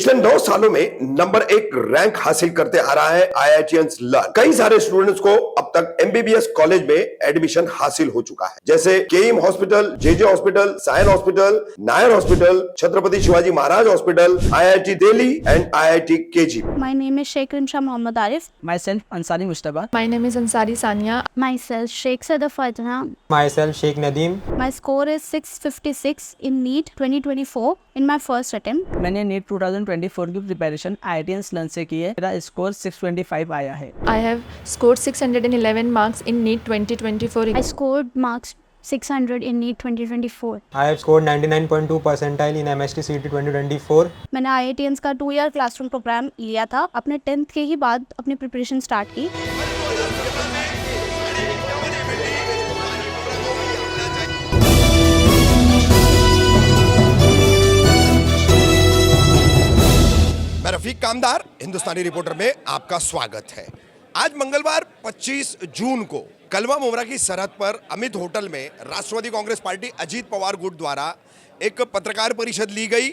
पिछले 9 सालों में नंबर 1 रैंक हासिल करते आ रहा है IITians लर्न। कई सारे स्टूडेंट्स को अब तक MBBS कॉलेज में एडमिशन हासिल हो चुका है, जैसे KEM hospital, JJ hospital, Sion hospital, Nair hospital, Chhatrapati Shivaji Maharaj hospital, IIT Delhi and IIT KG। My name is Sheikh Rimsha Mohammad Arif. Myself Ansari Mustafa. My name is Ansari Sania. Myself Sheikh Sadaf Fatana. Myself Sheikh Nadeem. My score is 656 in NEET 2024 in my first attempt. मैंने NEET 2024 की preparation IITians learn से की है। मेरा score 625 आया है। I have scored 611 marks in NEET 2024. I scored marks 600 in NEET 2024. I have scored 99.2 percentile in MST CET 2024. मैंने IITians का 2 ईयर क्लासरूम प्रोग्राम लिया था। अपने 10th के ही बाद अपनी प्रिपरेशन स्टार्ट की। मैं रफीक कामदार, हिंदुस्तानी रिपोर्टर में आपका स्वागत है। आज मंगलवार 25 जून को कलवा मुमरा की सरहद पर अमित होटल में राष्ट्रवादी कांग्रेस पार्टी अजीत पवार गुट द्वारा एक पत्रकार परिषद ली गई।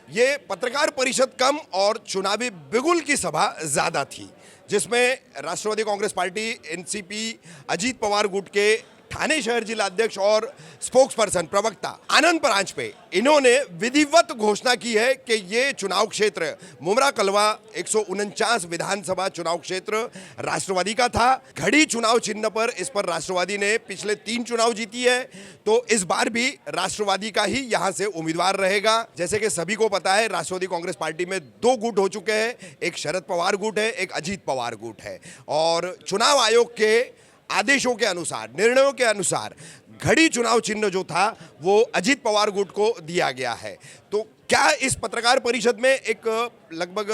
ये पत्रकार परिषद कम और चुनावी बिगुल की सभा ज़्यादा थी, जिसमें राष्ट्रवादी कांग्रेस पार्टी NCP अजीत पवार गुट के ठाणे शहर जिला अध्यक्ष और स्पोक्स पर्सन प्रवक्ता आनंद परांजपे इन्होंने विधिवत घोषणा की है कि ये चुनाव क्षेत्र मुमरा कलवा 149 विधानसभा चुनाव क्षेत्र राष्ट्रवादी का था। घड़ी चुनाव चिन्ह पर इस पर राष्ट्रवादी ने पिछले 3 चुनाव जीती है, तो इस बार भी राष्ट्रवादी का ही यहां से उम्मीदवार रहेगा। जैसे कि सभी को पता है, राष्ट्रवादी कांग्रेस पार्टी में 2 गुट हो चुके हैं, एक शरद पवार गुट है, एक अजीत पवार गुट है। और चुनाव आयोग के आदेशों के अनुसार, निर्णयों के अनुसार घड़ी चुनाव चिन्ह जो था वो अजीत पवार गुट को दिया गया है। तो क्या इस पत्रकार परिषद में एक लगभग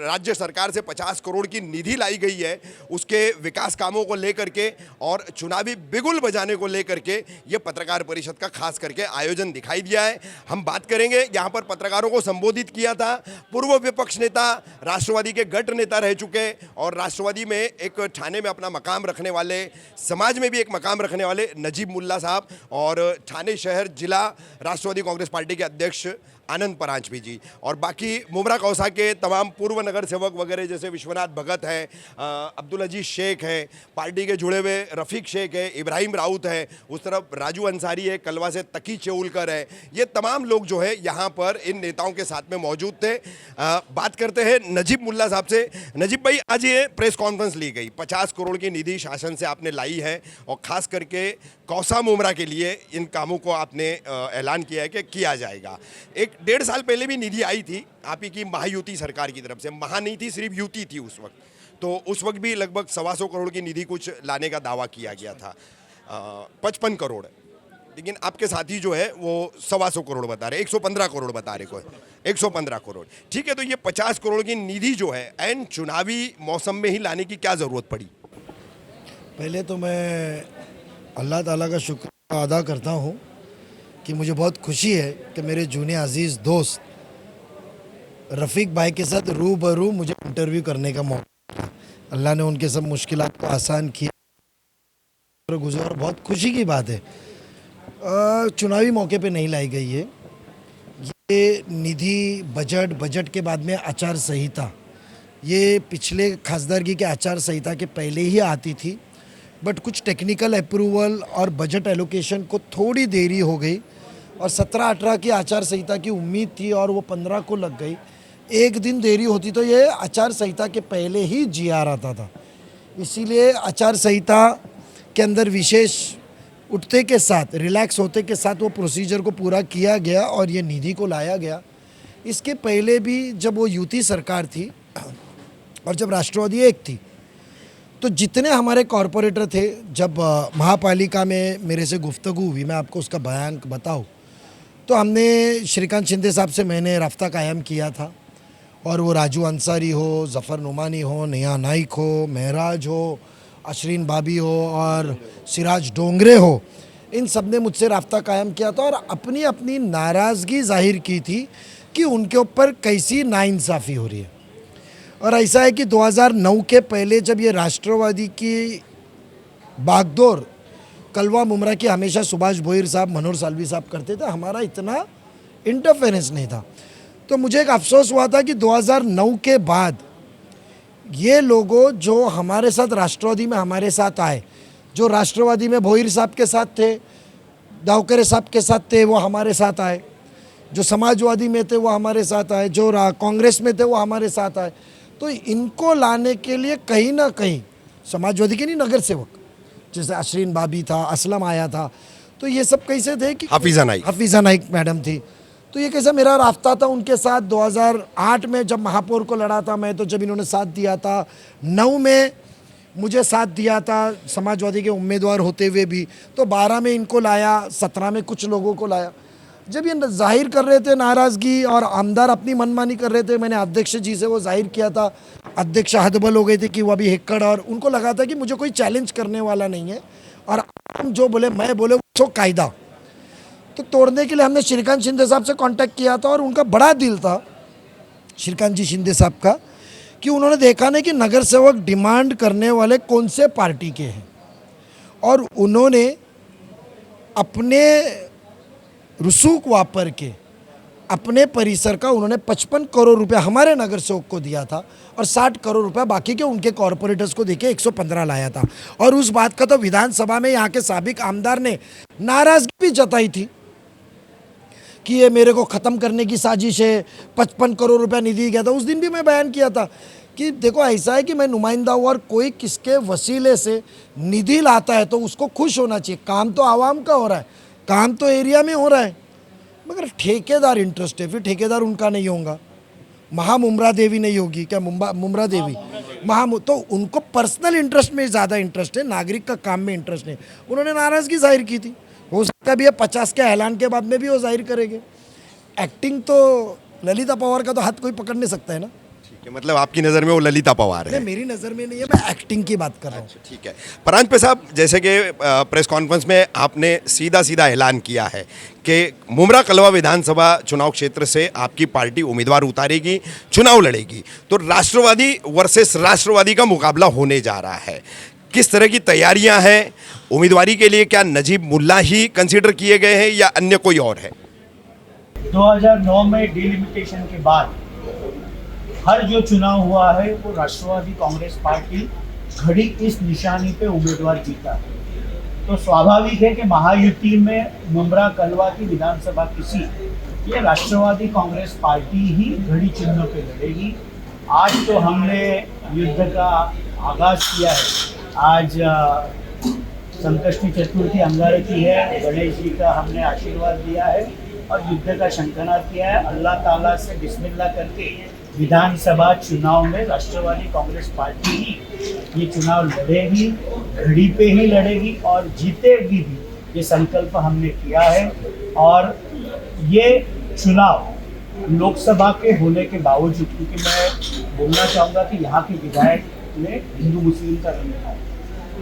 राज्य सरकार से 50 करोड़ की निधि लाई गई है, उसके विकास कामों को लेकर के और चुनावी बिगुल बजाने को लेकर के ये पत्रकार परिषद का खास करके आयोजन दिखाई दिया है। हम बात करेंगे। यहाँ पर पत्रकारों को संबोधित किया था पूर्व विपक्ष नेता, राष्ट्रवादी के गट नेता रह चुके और राष्ट्रवादी में एक ठाणे में अपना मकाम रखने वाले, समाज में भी एक मकाम रखने वाले नजीब मुल्ला साहब और ठाणे शहर जिला राष्ट्रवादी कांग्रेस पार्टी के अध्यक्ष आनंद परांजपे जी और बाकी मुमरा कौसा के तमाम पूर्व नगर सेवक वगैरह जैसे विश्वनाथ भगत हैं, अब्दुल अजीज शेख हैं, पार्टी के जुड़े हुए रफ़ीक शेख है, इब्राहिम राउत है, उस तरफ राजू अंसारी है, कलवा से तकी चेउलकर है। ये तमाम लोग जो है यहाँ पर इन नेताओं के साथ में मौजूद थे। बात करते हैं नजीब मुल्ला साहब से। नजीब भाई, आज ये प्रेस कॉन्फ्रेंस ली गई, 50 करोड़ की निधि शासन से आपने लाई है और ख़ास करके कौसा मुमरा के लिए इन कामों को आपने ऐलान किया है कि किया जाएगा। 1.5 साल पहले भी निधि आई थी आप ही की महायुति सरकार की तरफ से, महा नहीं थी, सिर्फ युति थी उस वक्त, तो उस वक्त भी लगभग 125 करोड़ की निधि कुछ लाने का दावा किया गया था। 55 करोड़, लेकिन आपके साथी जो है वो 125 करोड़ बता रहे, 115 करोड़ बता रहे, कोई 115 करोड़। ठीक है, तो ये 50 करोड़ की निधि जो है एंड चुनावी मौसम में ही लाने की क्या ज़रूरत पड़ी? पहले तो मैं अल्लाह ताला का शुक्र अदा करता हूँ कि मुझे बहुत खुशी है कि मेरे जूनियर अजीज़ दोस्त रफ़ीक भाई के साथ रूबरू मुझे इंटरव्यू करने का मौका मिला। अल्लाह ने उनके सब मुश्किलात को आसान किया, गुज़ार बहुत खुशी की बात है। चुनावी मौके पे नहीं लाई गई है ये निधि। बजट के बाद में आचार संहिता, ये पिछले खासदारगी के आचार संहिता के पहले ही आती थी, बट कुछ टेक्निकल अप्रूवल और बजट एलोकेशन को थोड़ी देरी हो गई और 17-18 की आचार संहिता की उम्मीद थी और वो 15 को लग गई। एक दिन देरी होती तो ये आचार संहिता के पहले ही GR आता था। इसीलिए आचार संहिता के अंदर विशेष उठते के साथ, रिलैक्स होते के साथ वो प्रोसीजर को पूरा किया गया और ये निधि को लाया गया। इसके पहले भी जब वो युति सरकार थी और जब राष्ट्रवादी एक थी, तो जितने हमारे कॉरपोरेटर थे, जब महापालिका में मेरे से गुफ्तगू हुई, मैं आपको उसका बयान बताऊं, तो हमने श्रीकांत शिंदे साहब से मैंने राब्ता कायम किया था और वो राजू अंसारी हो, ज़फ़र नुमानी हो, नेहा नाइक हो, महराज हो, अशरीन बाबी हो और सिराज डोंगरे हो, इन सब ने मुझसे राब्ता कायम किया था और अपनी अपनी नाराज़गी जाहिर की थी कि उनके ऊपर कैसी नाइंसाफ़ी हो रही है। और ऐसा है कि 2009 के पहले जब ये राष्ट्रवादी की बागडोर कलवा मुमरा की हमेशा सुभाष भोईर साहब, मनोहर साल्वी साहब करते थे, हमारा इतना इंटरफेरेंस नहीं था। तो मुझे एक अफसोस हुआ था कि 2009 के बाद ये लोगों जो हमारे साथ राष्ट्रवादी में हमारे साथ आए, जो राष्ट्रवादी में भोईर साहब के साथ थे, दावकरे साहब के साथ थे, वो हमारे साथ आए, जो समाजवादी में थे वो हमारे साथ आए, जो कांग्रेस में थे वो हमारे साथ आए। तो इनको लाने के लिए कहीं ना कहीं समाजवादी के नहीं, नगर सेवक जैसे अशरीन भाभी था, असलम आया था, तो ये सब कैसे थे कि हफीज़ा नाइक मैडम थी, तो ये कैसा मेरा रास्ता था उनके साथ। 2008 में जब महापौर को लड़ा था मैं, तो जब इन्होंने साथ दिया था, 9 में मुझे साथ दिया था समाजवादी के उम्मीदवार होते हुए भी, तो 12 में इनको लाया, 17 में कुछ लोगों को लाया। जब ये जाहिर कर रहे थे नाराज़गी और आमदार अपनी मनमानी कर रहे थे, मैंने अध्यक्ष जी से वो जाहिर किया था, अध्यक्ष हदबल हो गए थे कि वो अभी हेक्कड़, और उनको लगा था कि मुझे कोई चैलेंज करने वाला नहीं है और हम जो बोले मैं बोले वो कायदा। तो तोड़ने के लिए हमने श्रीकांत शिंदे साहब से कांटेक्ट किया था, और उनका बड़ा दिल था श्रीकांत जी शिंदे साहब का कि उन्होंने देखा नहीं कि नगर सेवक डिमांड करने वाले कौन से पार्टी के हैं, और उन्होंने अपने रसूख वापर के अपने परिसर का उन्होंने 55 करोड़ रुपया हमारे नगर सेवक को दिया था, और 60 करोड़ रुपया बाकी के उनके कॉरपोरेटर्स को देके 115 लाया था। और उस बात का तो विधानसभा में यहाँ के साबिक आमदार ने नाराज़गी भी जताई थी कि ये मेरे को ख़त्म करने की साजिश है, 55 करोड़ रुपया निधि गया था। उस दिन भी मैं बयान किया था कि देखो ऐसा है कि मैं नुमाइंदा हूँ, और कोई किसके वसीले से निधि लाता है तो उसको खुश होना चाहिए। काम तो आवाम का हो रहा है, काम तो एरिया में हो रहा है, मगर ठेकेदार इंटरेस्ट है, फिर ठेकेदार उनका नहीं होगा। मुमरा देवी नहीं होगी क्या, मुमरा देवी तो उनको पर्सनल इंटरेस्ट में ज़्यादा इंटरेस्ट है, नागरिक का काम में इंटरेस्ट नहीं। उन्होंने नाराज़गी जाहिर की थी, हो सकता भी है 50 के ऐलान के बाद में भी वो जाहिर करेंगे। एक्टिंग तो ललिता पवार का तो हाथ कोई पकड़ नहीं सकता है ना। मतलब आपकी नज़र में वो ललिता पवार है? मेरी नज़र में नहीं है, मैं एक्टिंग की बात कर रहा हूँ। ठीक है परांजपे साहब, जैसे कि प्रेस कॉन्फ्रेंस में आपने सीधा ऐलान किया है कि मुमरा कलवा विधानसभा चुनाव क्षेत्र से आपकी पार्टी उम्मीदवार उतारेगी, चुनाव लड़ेगी, तो राष्ट्रवादी वर्सेस राष्ट्रवादी का मुकाबला होने जा रहा है। किस तरह की तैयारियां हैं उम्मीदवारी के लिए? क्या नजीब मुल्ला ही कंसीडर किए गए हैं या अन्य कोई और है? 2009 में डिलिमिटेशन के बाद हर जो चुनाव हुआ है वो राष्ट्रवादी कांग्रेस पार्टी घड़ी इस निशानी पे उम्मीदवार जीता है। तो स्वाभाविक है कि महायुति में मुमरा कलवा की विधानसभा की सीट ये राष्ट्रवादी कांग्रेस पार्टी ही घड़ी चिन्ह पे लड़ेगी। आज तो हमने युद्ध का आगाज किया है। आज संकष्टी चतुर्थी अंगारकी है, गणेश जी का हमने आशीर्वाद दिया है और युद्ध का शंखनाद किया है। अल्लाह ताला से बिस्मिल्लाह करके विधानसभा चुनाव में राष्ट्रवादी कांग्रेस पार्टी ही ये चुनाव लड़ेगी, घड़ी पे ही लड़ेगी और जीतेगी भी, ये संकल्प हमने किया है। और ये चुनाव लोकसभा के होने के बावजूद, क्योंकि मैं बोलना चाहूँगा कि यहाँ के विधायक में हिंदू मुस्लिम का रंग था,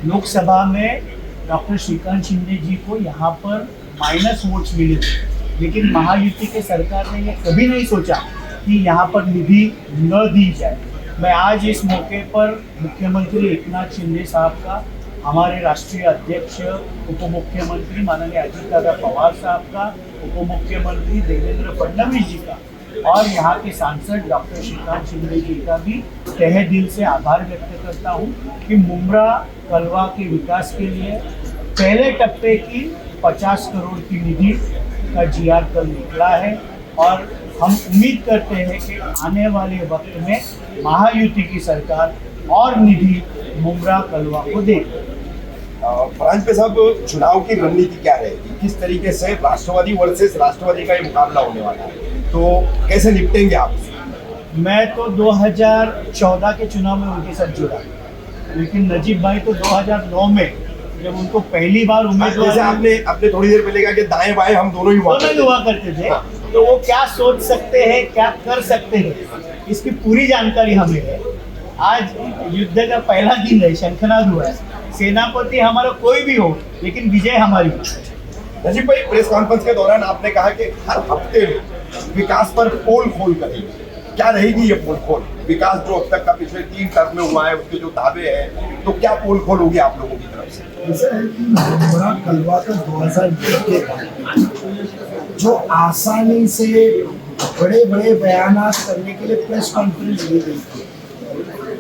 लोकसभा में डॉक्टर श्रीकांत शिंदे जी को यहाँ पर माइनस वोट्स मिले थे, लेकिन महायुति के सरकार ने ये कभी नहीं सोचा कि यहाँ पर निधि न दी जाए। मैं आज इस मौके पर मुख्यमंत्री एकनाथ शिंदे साहब का, हमारे राष्ट्रीय अध्यक्ष उप मुख्यमंत्री माननीय अजीत दादा पवार साहब का, उप मुख्यमंत्री देवेंद्र फडणवीस जी का और यहाँ के सांसद डॉक्टर श्रीकांत शिंदे जी का भी तहे दिल से आभार व्यक्त करता हूँ कि मुमरा कलवा के विकास के लिए पहले टप्पे की 50 करोड़ की निधि का GR कल निकला है और हम उम्मीद करते हैं कि आने वाले वक्त में महायुति की सरकार और निधि मुमरा कलवा को देगी। परांजपे साहब, चुनाव की रणनीति क्या रहेगी? किस तरीके से राष्ट्रवादी वर्सेस राष्ट्रवादी का ये मुकाबला होने वाला है, तो कैसे निपटेंगे आप? मैं तो 2014 के चुनाव में उनके साथ जुड़ा, लेकिन नजीब भाई तो 2009 में जब उनको पहली बार उम्मीदवार, जैसे आपने थोड़ी देर पहले कहा कि दाएं बाएं हम दोनों ही हुआ करते थे, तो वो क्या सोच सकते हैं, क्या कर सकते हैं, इसकी पूरी जानकारी हमें है। आज युद्ध का पहला दिन है, शंखनाद हुआ है, सेनापति हमारा कोई भी हो लेकिन विजय हमारी। नजीब भाई, प्रेस कॉन्फ्रेंस के दौरान आपने कहा कि हर हफ्ते में विकास पर पोल खोल करेंगे, क्या रहेगी ये पोल खोल? विकास जो अब तक का पिछले 3 टर्म में हुआ है उसके जो दावे हैं, तो क्या पोल खोल होगी आप लोगों की तरफ से? ऐसा है कि मुमरा कलवा का 2020 के बाद जो आसानी से बड़े बड़े बयान करने के लिए प्रेस कॉन्फ्रेंस ली गई थी।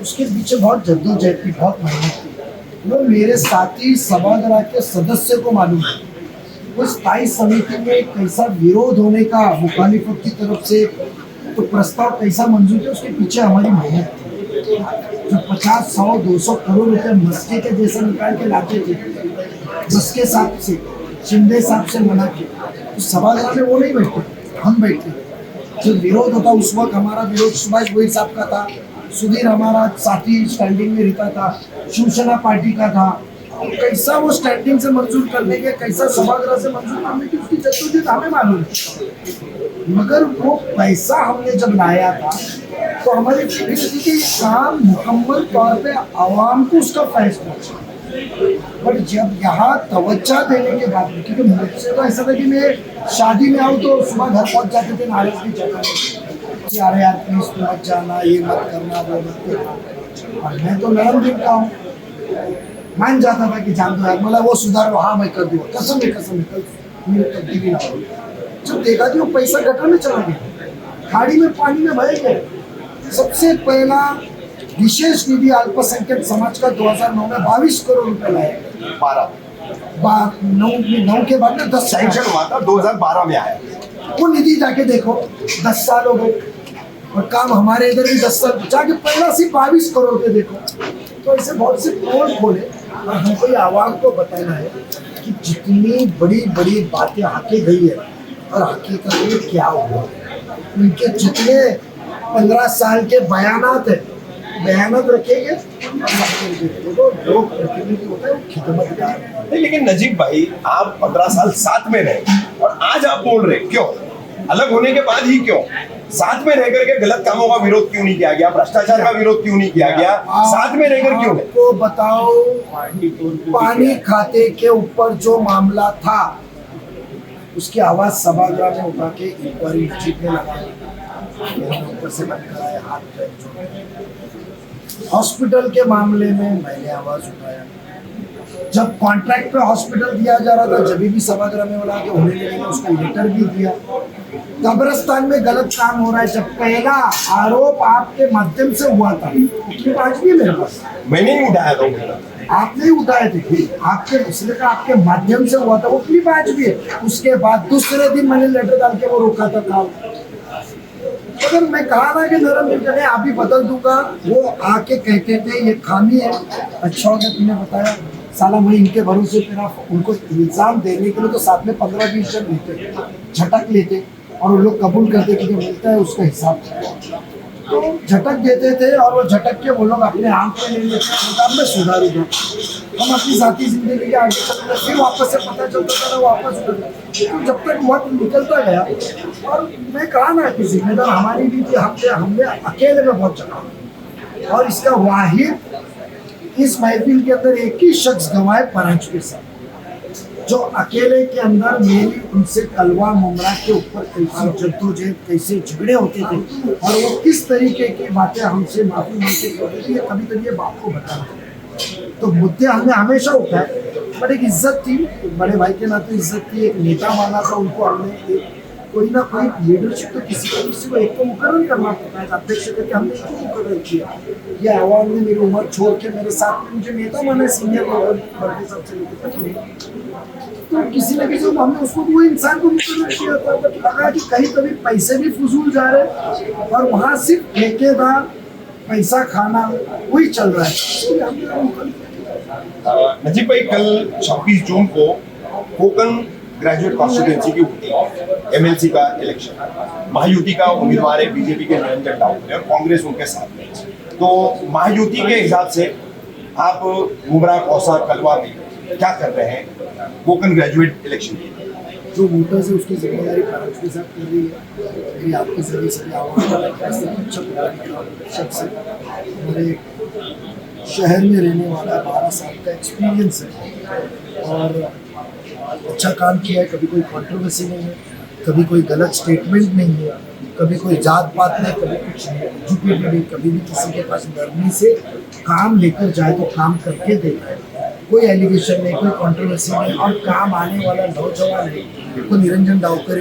उसके पीछे बहुत जद्दोजहद थी, बहुत मेहनत थी। वो मेरे साथी सभागृह के सदस्य को मालूम है वो स्थायी समिति में कैसा विरोध होने का मुखालिफत की तरफ से तो प्रस्ताव कैसा मंजूर किया, उसके पीछे हमारी मेहनत थी। जो 50, 100, 200 करोड़ रुपए मस्के के जैसा निकाल के लाते थे, मस्के साहब से, शिंदे साहब से मना किया, तो सभागृह में वो नहीं बैठते, हम बैठते। जो विरोध होता उस वक्त हमारा विरोध सुभाष गोयल साहब का था, सुधीर हमारा साथी स्टैंडिंग में रहता था, शिवसेना पार्टी का था। कैसा वो स्टैंडिंग से मंजूर करने के, कैसा सभागृह से मंजूर करने की उसकी जद्दोजहद हमें मालूम है। मगर वो पैसा हमने जब लाया था तो हमारी फिक्र थी कि ये काम मुकम्मल तौर पे आवाम को उसका फैसला चाहिए। पर जब यहाँ तवज्जो देने के बाद, क्योंकि मुझसे तो ऐसा था कि मैं शादी में आऊँ तो सुबह घर पहुँच जाते थे नाराज की जगह कि अरे यार प्लीज तुम मत जाना, ये मत करना, वो मत करना। और मैं तो नरम दिल का हूँ, मान जाता था कि जान दो यार, मतलब वो सुधार लो, हाँ मैं कर दूँ, कसम है कल मेरी तब्दीली ना हो। जब देखा कि वो पैसा गटर में चला गया, खाड़ी में पानी में बह गया। सबसे पहला विशेष निधि अल्पसंख्यक समाज का 2009 में 22 करोड़ रुपए लाए। 9 के बाद में 10 सैंक्शन हुआ था, 2012 में आया। वो निधि जाके देखो 10 साल हो गए और काम हमारे इधर भी 10 साल, जाके पहला सिर्फ 22 करोड़ रुपए देखो। तो ऐसे बहुत से पोल खोले और हमको ये आवाम को बताना है कि जितनी बड़ी बड़ी बातें आके गई है और हकीकत में क्या हुआ, उनके जितने 15 साल के बयानात है, बयानत रखेंगे तो लोग प्रतिनिधि होते हैं, वो खिदमतगार है। नहीं, लेकिन नजीब भाई आप 15 साल साथ में रहे और आज आप बोल रहे, क्यों अलग होने के बाद ही क्यों साथ में रह करके गलत कामों का विरोध क्यों नहीं किया गया, भ्रष्टाचार का विरोध क्यों नहीं किया गया, साथ में रहकर क्यों? आपको बताओ, पानी खाते के ऊपर जो मामला था उसकी आवाज सभागृह में उठा के इंक्वायरी जीतने लगा, ऊपर से बंद कराया, हाथ पैर जोड़े। हॉस्पिटल के मामले में मैंने आवाज उठाया। जब कॉन्ट्रैक्ट पे हॉस्पिटल दिया जा रहा था, जब भी सभागृह में बोला कि होने लगेगा, उसका लेटर भी दिया। कब्रिस्तान में गलत काम हो रहा है, जब पहला आरोप आपके माध्यम से हुआ था, उसकी आज भी मेरे पास, मैंने ही उठाया था, आप नहीं उठाए थे, आपके दूसरे का आपके माध्यम से हुआ था, वो क्लिप आज भी है। उसके बाद दूसरे दिन मैंने लेटर डाल के वो रोका था काम। अगर मैं कहा ना कि नरम दिल का आप ही बदल दूंगा, वो आके कहते थे ये खामी है। अच्छा हो गया तुमने बताया, साला मैं इनके भरोसे तेरा उनको इल्जाम देने के लिए तो साथ में 15-20 जन लेते, झटक लेते और वो लोग कबूल करते कि जो मिलता है उसका हिसाब, तो झटक देते थे और वो झटक के वो लोग अपने आँख में ले लेते। मैं सुधारूंगा, हम अपनी जाती जिंदगी के आगे चलते, फिर वापस से पता चलता था ना वापस उधर। तो जब तक वक्त निकलता गया, और मैं कहा ना कि जिम्मेदार हमारी भी थी, हमने अकेले में बहुत चला, और इसका वाहिद इस महफिल के अंदर एक ही शख्स गंवाए, परांच के साथ, जो अकेले के अंदर मेरी उनसे कलवा मुमरा के ऊपर कैसी जद्दोजहद, कैसे झगड़े होते थे और वो किस तरीके की बातें हमसे माफी मांगते करते थे, कभी कभी ये बात को बताना। तो मुद्दे हमने हमेशा उठाए, पर एक इज्जत थी, बड़े भाई के नाते इज्जत थी, एक नेता माना था उनको हमने, एक कोई ना कोई लीडरशिप तो किसी को एक को मुकर्रर करना पड़ता है, अध्यक्ष करके हमने एक को मुकर्रर किया। ये आवाम ने मेरी उम्र छोड़ के मेरे साथ में मुझे नेता माना, सीनियर बड़े सबसे लेकर तो किसी न किसी को हमने उसको वो इंसान को मुकर्रर किया था। बट लगा कि कहीं कभी पैसे भी फजूल जा रहे और वहाँ सिर्फ ठेकेदार पैसा खाना वही चल रहा है। नजीब भाई, कल 26 जून को कोकन ग्रेजुएट कॉन्स्टिट्यूएंसी की होती है, MLC का इलेक्शन, महायुति का उम्मीदवार है बीजेपी के निरंजन डाउन और कांग्रेस उनके साथ में। तो महायुति के हिसाब से आप मुमरा, कौसा, कलवा में क्या कर रहे हैं कोकन ग्रेजुएट इलेक्शन की? जो वोटर्स है उसकी जिम्मेदारी पार्टी के साथ कर रही है। मेरी आपके जरिए सभी आवाम शख्स है, हमारे शहर में रहने वाला 12 साल का एक्सपीरियंस है और अच्छा काम किया है। कभी कोई कंट्रोवर्सी नहीं है, कभी कोई गलत स्टेटमेंट नहीं है, कभी कोई जात पात नहीं, कभी कुछ नहीं, एजुकेटेड नहीं, कभी भी किसी के पास नरमी से काम लेकर जाए तो काम करके देता है। कोई एलिगेशन नहीं, कोई कंट्रोवर्सी नहीं, और काम आने वाला नौजवान है, तो निरंजन डावकर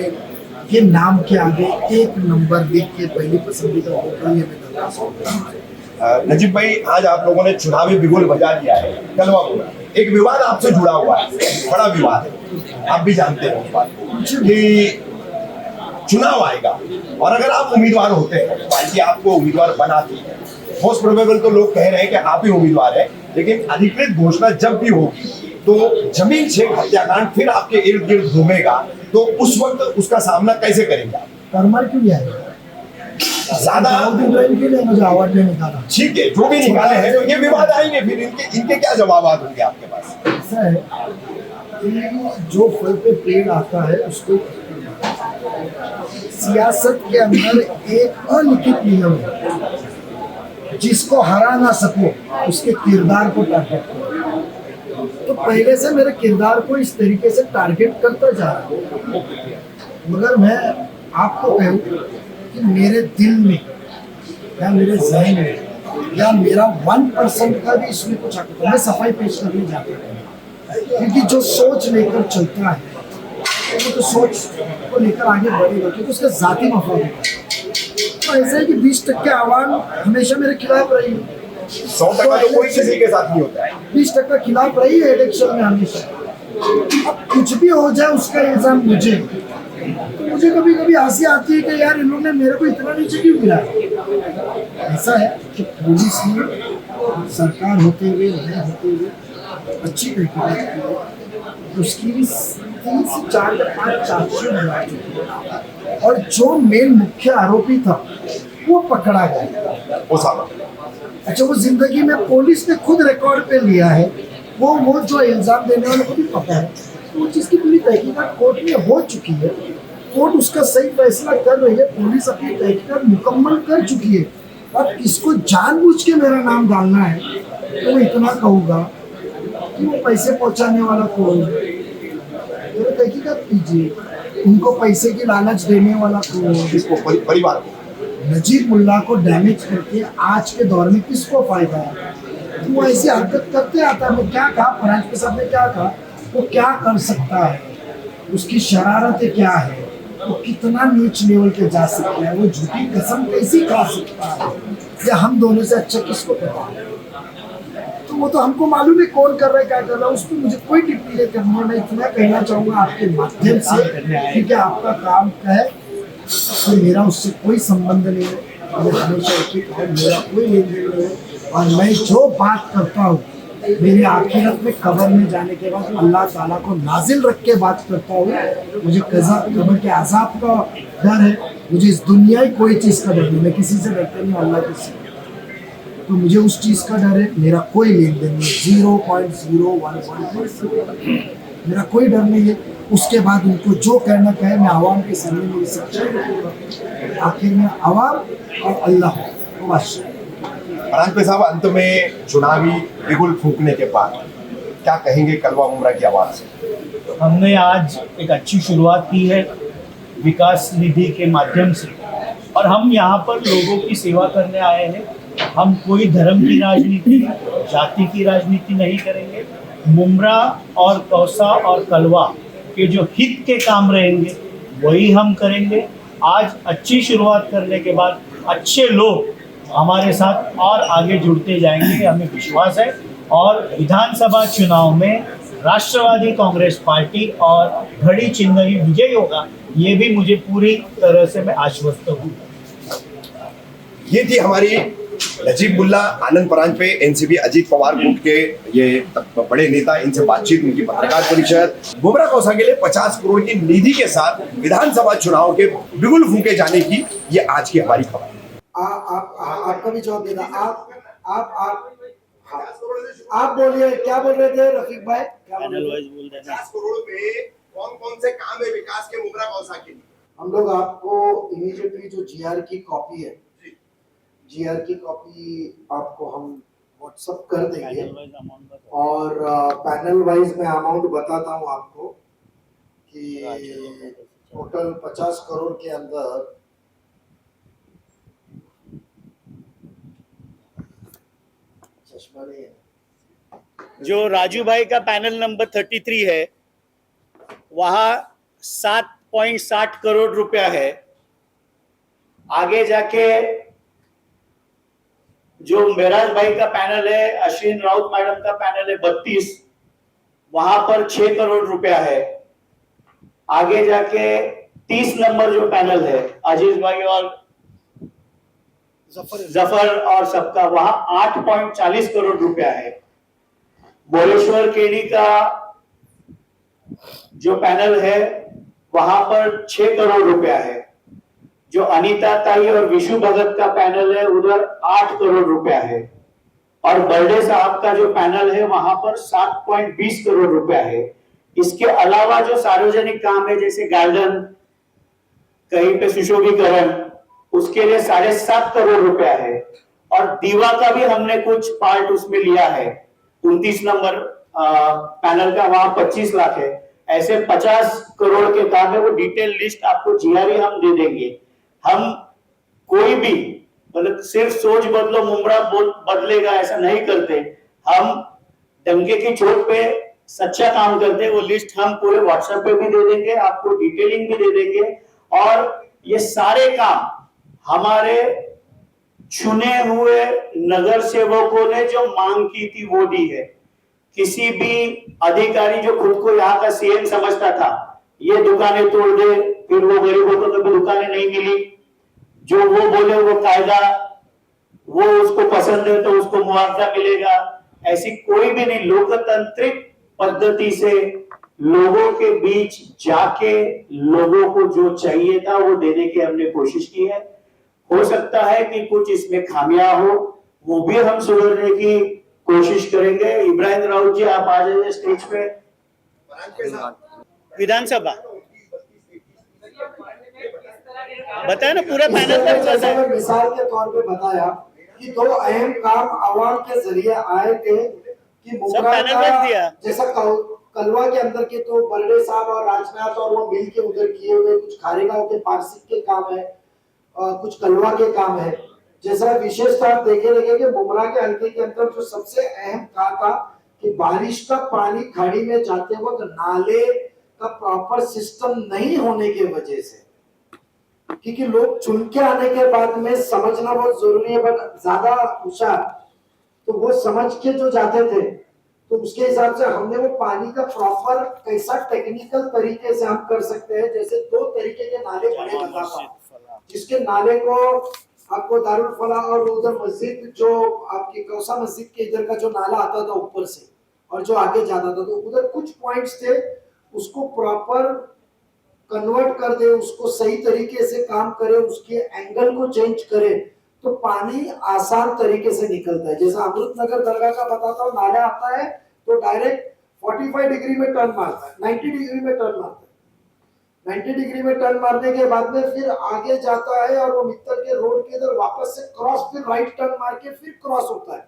के नाम के आगे एक नंबर लिख के पहली पसंदीदा होगा ये मैं दरखास्त करूंगा। नजीब भाई, आज आप लोगों ने चुनावी बिगुल बजा दिया है कलवा मुमरा। एक विवाद आपसे जुड़ा हुआ है, बड़ा विवाद है, आप भी जानते हैं उस बात को कि चुनाव आएगा और अगर आप उम्मीदवार होते हैं, पार्टी आपको उम्मीदवार बनाती है, मोस्ट प्रोबेबल तो लोग कह रहे हैं कि आप ही उम्मीदवार हैं, लेकिन अधिकृत घोषणा जब भी होगी तो जमीन छेद हत्याकांड फिर आपके इर्द गिर्द घूमेगा, तो उस वक्त उसका सामना कैसे करेंगे आप? परमार क्यों नहीं आएगा? ज्यादा इब्राहिम के लिए मुझे अवार्ड नहीं निकाला। ठीक है, जो भी निकाले हैं तो ये विवाद आएंगे, फिर इनके क्या जवाब होंगे आपके पास? ऐसा है कि जो फल पे पेड़ आता है उसको सियासत के अंदर एक अलिखित नियम है, जिसको हरा ना सको उसके किरदार को टारगेट करो। तो पहले से मेरे किरदार को इस तरीके से टारगेट करता जा रहा हूँ, मगर मैं आपको कहूँ कि मेरे दिल में या मेरे जहन में या मेरा 1% का भी इसमें कुछ हक मैं सफाई पेश करने जाता हूँ, क्योंकि जो सोच लेकर चलता है वो तो सोच को लेकर आगे बढ़ेगा, क्योंकि उसका जाती मफाद है। तो ऐसा है कि 20% आवाम हमेशा मेरे खिलाफ रही है, 100% तो कोई किसी के साथ नहीं होता है, 20% खिलाफ रही है इलेक्शन में हमेशा। अब कुछ भी हो जाए उसका इल्जाम मुझे, तो मुझे कभी कभी हंसी आती है कि यार इन लोगों ने मेरे को इतना नीचे क्यों गिराया। ऐसा है कि पुलिस ने सरकार होते हुए नहीं होते हुए अच्छी तहकीकात की है, उसकी 3 से 4 या 5 चार्जशीट बना चुकी है और जो मेन मुख्य आरोपी था वो पकड़ा गया। अच्छा, वो जिंदगी में पुलिस ने खुद रिकॉर्ड पे लिया है, वो जो इल्जाम देने वाले को भी पता है, तो वो चीज़ की पूरी तहकीकात कोर्ट में हो चुकी है, कोर्ट उसका सही फैसला कर रही है, पुलिस अपनी तहकीकात मुकम्मल कर चुकी है। अब किसको जानबूझ के मेरा नाम डालना है तो मैं इतना कहूँगा कि वो पैसे पहुँचाने वाला कौन है, तो तहकीकात कीजिए। उनको पैसे की लालच देने वाला कौन है, किसको? परिवार को। नजीब मुल्ला को डैमेज करके आज के दौर में किसको फायदा है? वो ऐसी हरकत करते आता है। मैं क्या कहा, फराज के साथ ने क्या कहा, वो क्या कर सकता है, उसकी शरारतें क्या है, वो कितना नीच लेवल पे जा सकता है, वो झूठी कसम कैसी खा सकता है, या हम दोनों से अच्छा किसको पता है? तो वो तो हमको मालूम है कौन कर रहा है क्या कर रहा है, उस पर मुझे कोई टिप्पणी नहीं करनी है। मैं इतना कहना चाहूँगा आपके माध्यम से, क्योंकि आपका काम है, तो मेरा उससे कोई संबंध नहीं है। मैं हमेशा एक ही कहूँ, मेरा कोई लेन देन नहीं है, और मैं जो बात करता हूँ मेरे आखिरत में कब्र में जाने के बाद अल्लाह ताला को नाजिल रख के बात करता हूँ। मुझे कब्र के अज़ाब का डर है, मुझे इस दुनिया ही कोई चीज़ का डर नहीं, मैं किसी से डरता नहीं, अल्लाह किसी, तो मुझे उस चीज़ का डर है। मेरा कोई लेन देन नहीं, 0.01%, मेरा कोई डर नहीं है। उसके बाद उनको जो कहना कहे, मैं आवाम के सामने मेरी सच्चाई रखूँगा। आखिर में आवाम और अल्लाह बस। फराज साहब, अंत में चुनावी बिगुल फूंकने के बाद क्या कहेंगे कलवा मुमरा की आवाज से? हमने आज एक अच्छी शुरुआत की है विकास निधि के माध्यम से, और हम यहाँ पर लोगों की सेवा करने आए हैं। हम कोई धर्म की राजनीति, जाति की राजनीति नहीं करेंगे। मुमरा और कौसा और कलवा के जो हित के काम रहेंगे वही हम करेंगे। आज अच्छी शुरुआत करने के बाद अच्छे लोग हमारे साथ और आगे जुड़ते जाएंगे, हमें विश्वास है। और विधानसभा चुनाव में राष्ट्रवादी कांग्रेस पार्टी और घड़ी चिन्ह ही विजयी होगा, ये भी मुझे पूरी तरह से मैं आश्वस्त हूँ। ये थी हमारी नजीब मुल्ला आनंद परांजपे, एनसीपी अजीत पवार गुट के ये बड़े नेता, इनसे बातचीत, उनकी पत्रकार परिषद। मुमरा कौसा के लिए 50 करोड़ की निधि के साथ विधानसभा चुनाव के बिगुल फूंके जाने की ये आज की हमारी खबर। आपका भी जवाब देना। आप बोलिए, क्या बोल रहे थे रफीक भाई? 50 करोड़ में कौन कौन से काम है विकास के मुमरा कौसा के लिए? हम लोग आपको इमीडिएटली जो जीआर की कॉपी है, जीआर की कॉपी आपको हम व्हाट्सअप कर देंगे, और पैनल वाइज मैं अमाउंट बताता हूँ आपको कि टोटल 50 करोड़ के अंदर चश्मा नहीं है, जो राजू भाई का पैनल नंबर 33 है, वहाँ 1.60 करोड़ रुपया है। आगे जाके जो मेराज भाई का पैनल है, अश्विन राउत मैडम का पैनल है 32, वहां पर 6 करोड़ रुपया है। आगे जाके 30 नंबर जो पैनल है अजीज भाई और जफर और सबका, वहां 8.40 करोड़ रुपया है। भोलेश्वर केडी का जो पैनल है वहां पर 6 करोड़ रुपया है। जो अनीता ताई और विशु भगत का पैनल है उधर 8 करोड़ रुपया है। और बर्डे साहब का जो पैनल है वहां पर 7.20 करोड़ रुपया है। इसके अलावा जो सार्वजनिक काम है जैसे गार्डन, कहीं पे सुशोभीकरण, उसके लिए 7.5 करोड़ रुपया है। और दीवा का भी हमने कुछ पार्ट उसमें लिया है। 29 नंबर पैनल का वहां 25 लाख है। ऐसे 50 करोड़ के काम है। वो डिटेल लिस्ट आपको जीआरई हम दे देंगे। हम कोई भी मतलब सिर्फ सोच बदलो मुमरा बदलेगा ऐसा नहीं करते। हम डंके की चोट पे सच्चा काम करते हैं। वो लिस्ट हम पूरे व्हाट्सएप पे भी दे देंगे, आपको डिटेलिंग भी दे देंगे। और ये सारे काम हमारे चुने हुए नगर सेवकों ने जो मांग की थी वो दी है। किसी भी अधिकारी जो खुद को यहाँ का सीएम समझता था, ये दुकानें तोड़ दे, फिर वो गरीबों को कभी दुकानें नहीं मिली, जो वो बोले वो कायदा, वो उसको पसंद है तो उसको मुआवजा मिलेगा, ऐसी कोई भी नहीं। लोकतांत्रिक पद्धति से लोगों के बीच जाके लोगों को जो चाहिए था वो देने की हमने कोशिश की है। हो सकता है कि कुछ इसमें खामियां हो, वो भी हम सुधरने की कोशिश करेंगे। इब्राहिम राउत जी आप आ जाइए स्टेज पे। विधानसभा बताया ना पूरा पैनल का मिसाल के तौर पे बताया कि 2 अहम काम आवाम के जरिए आए थे कि मुमरा का जैसा कलवा के अंदर के तो बर्डे साहब और राजनाथ और वो मिल के उधर किए हुए कुछ खारेगांव के पारसिक के काम है, कुछ कलवा के काम है। जैसा विशेषता आप देखे लगे कि मुमरा के हल्के के अंदर जो सबसे अहम कहा था कि बारिश का पानी खाड़ी में जाते वक्त नाले का प्रॉपर सिस्टम नहीं होने की वजह से, क्योंकि लोग चुन के आने के बाद में समझना बहुत जरूरी है, बट ज्यादा होशियार तो वो समझ के जो जाते थे तो उसके हिसाब से हमने वो पानी का प्रॉपर कैसा टेक्निकल तरीके से हम कर सकते हैं। जैसे 2 तरीके के नाले बने बताता हूं, जिसके नाले को आपको दारुल फला और उधर मस्जिद जो आपकी कौसा मस्जिद के इधर का जो नाला आता था ऊपर से और जो आगे जाता था, तो उधर कुछ पॉइंट्स थे, उसको प्रॉपर कन्वर्ट कर दे, उसको सही तरीके से काम करे, उसके एंगल को चेंज करे तो पानी आसान तरीके से निकलता है। जैसा अमृतनगर दरगाह का बताता हूँ, नाला आता है तो डायरेक्ट 45 डिग्री में टर्न मारता है, 90 डिग्री में टर्न मारता है। 90 डिग्री में टर्न मारने के बाद में फिर आगे जाता है और वो मित्तल के रोड के इधर वापस से क्रॉस, फिर राइट टर्न मार के फिर क्रॉस होता है।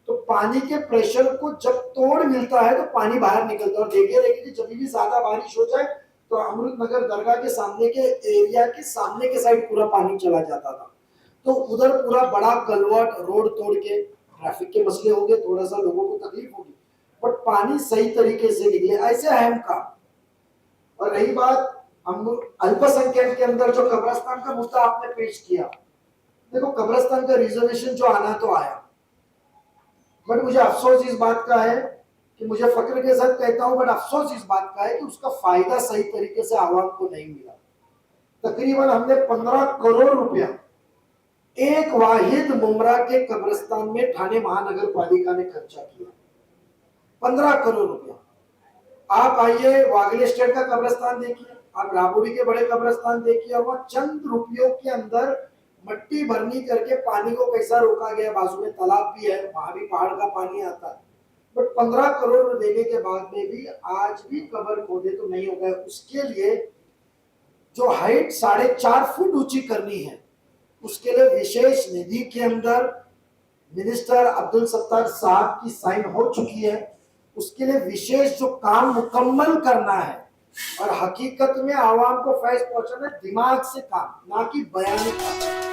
तो पानी के प्रेशर को जब तोड़ मिलता है तो पानी बाहर निकलता है। और देखिए कि जब भी ज्यादा बारिश हो जाए तो अमृतनगर दरगाह के सामने के एरिया के सामने के साइड पूरा पानी चला जाता था। तो उधर पूरा बड़ा कलवर्ट रोड तोड़ के ट्रैफिक के मसले हो गए, थोड़ा सा लोगों को तकलीफ होगी, बट पानी सही तरीके से निकले, ऐसे अहम काम। और रही बात अल्पसंख्यक के अंदर जो कब्रिस्तान का मुद्दा आपने पेश किया, देखो कब्रिस्तान का रिजर्वेशन जो आना तो आया, बट मुझे अफसोस इस बात का है कि मुझे फक्र के साथ कहता हूं, बट अफसोस इस बात का है कि उसका फायदा सही तरीके से आवाम को नहीं मिला। तकरीबन हमने 15 करोड़ रुपया एक वाहिद मुमरा के कब्रिस्तान में ठाणे महानगर पालिका ने खर्चा किया, 15 करोड़ रुपया। आप आइए वागले स्टेट का कब्रिस्तान देखिए, आप राबोरी के बड़े कब्रिस्तान देखिए, और वह चंद रुपयों के अंदर मट्टी भरनी करके पानी को कैसा रोका गया। बाजू में तालाब भी है, वहां भी पहाड़ का पानी आता है, बट 15 करोड़ देने के बाद में भी आज भी कब्र खोदे तो नहीं हो गए। उसके लिए जो हाइट 4.5 फुट ऊंची करनी है, उसके लिए विशेष निधि के अंदर मिनिस्टर अब्दुल सत्तार साहब की साइन हो चुकी है। उसके लिए विशेष जो काम मुकम्मल करना है और हकीकत में आवाम को फैज पहुंचाना, दिमाग से काम, ना कि बयानी काम।